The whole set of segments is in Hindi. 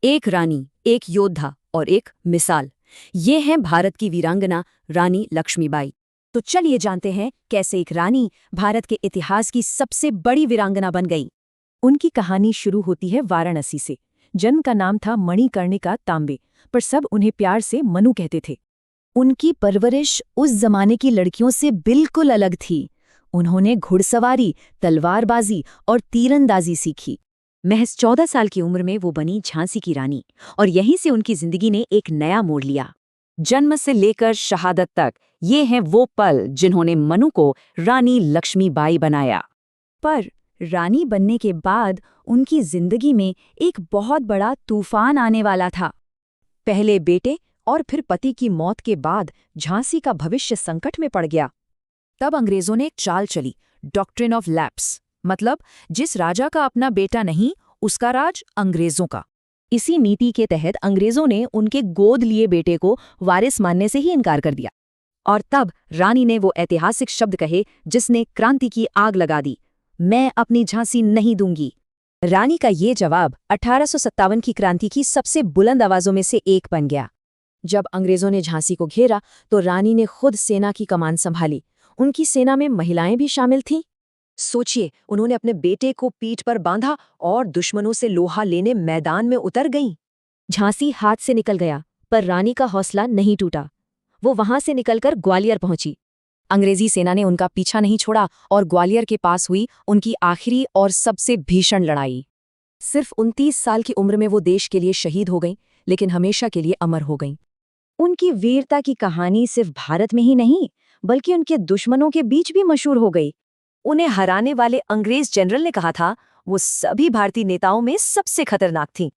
एक रानी, एक योद्धा और एक मिसाल। ये है भारत की वीरांगना रानी लक्ष्मीबाई। तो चलिए जानते हैं कैसे एक रानी भारत के इतिहास की सबसे बड़ी वीरांगना बन गई। उनकी कहानी शुरू होती है वाराणसी से। जन्म का नाम था मणिकर्णिका तांबे, पर सब उन्हें प्यार से मनु कहते थे। उनकी परवरिश उस जमाने की लड़कियों से बिल्कुल अलग थी। उन्होंने घुड़सवारी, तलवारबाजी और तीरंदाजी सीखी। महज 14 साल की उम्र में वो बनी झांसी की रानी और यहीं से उनकी जिंदगी ने एक नया मोड़ लिया। जन्म से लेकर शहादत तक ये हैं वो पल जिन्होंने मनु को रानी लक्ष्मीबाई बनाया। पर रानी बनने के बाद उनकी जिंदगी में एक बहुत बड़ा तूफान आने वाला था। पहले बेटे और फिर पति की मौत के बाद झांसी का भविष्य संकट में पड़ गया। तब अंग्रेजों ने एक चाल चली, डॉक्ट्रिन ऑफ लैप्स, मतलब जिस राजा का अपना बेटा नहीं उसका राज अंग्रेजों का। इसी नीति के तहत अंग्रेजों ने उनके गोद लिए बेटे को वारिस मानने से ही इनकार कर दिया। और तब रानी ने वो ऐतिहासिक शब्द कहे जिसने क्रांति की आग लगा दी, मैं अपनी झांसी नहीं दूंगी। रानी का ये जवाब 1857 की क्रांति की सबसे बुलंद आवाजों में से एक बन गया। जब अंग्रेजों ने झांसी को घेरा तो रानी ने खुद सेना की कमान संभाली। उनकी सेना में महिलाएं भी शामिल थीं। सोचिए, उन्होंने अपने बेटे को पीठ पर बांधा और दुश्मनों से लोहा लेने मैदान में उतर गईं। झांसी हाथ से निकल गया, पर रानी का हौसला नहीं टूटा। वो वहां से निकलकर ग्वालियर पहुंची। अंग्रेजी सेना ने उनका पीछा नहीं छोड़ा और ग्वालियर के पास हुई उनकी आखिरी और सबसे भीषण लड़ाई। सिर्फ 29 साल की उम्र में वो देश के लिए शहीद हो गईं, लेकिन हमेशा के लिए अमर हो गईं। उनकी वीरता की कहानी सिर्फ भारत में ही नहीं, बल्कि उनके दुश्मनों के बीच भी मशहूर हो गई। उन्हें हराने वाले अंग्रेज जनरल ने कहा था वो सभी भारतीय नेताओं में सबसे खतरनाक थीं।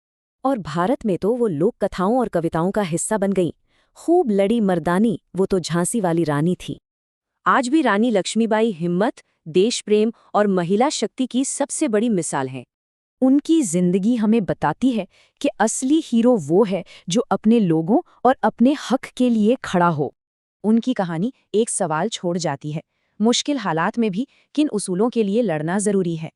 और भारत में तो वो लोक कथाओं और कविताओं का हिस्सा बन गईं। खूब लड़ी मर्दानी वो तो झांसी वाली रानी थी। आज भी रानी लक्ष्मीबाई हिम्मत, देश प्रेम और महिला शक्ति की सबसे बड़ी मिसाल है। उनकी जिंदगी हमें बताती है कि असली हीरो वो है जो अपने लोगों और अपने हक के लिए खड़ा हो। उनकी कहानी एक सवाल छोड़ जाती है, मुश्किल हालात में भी किन उसूलों के लिए लड़ना जरूरी है।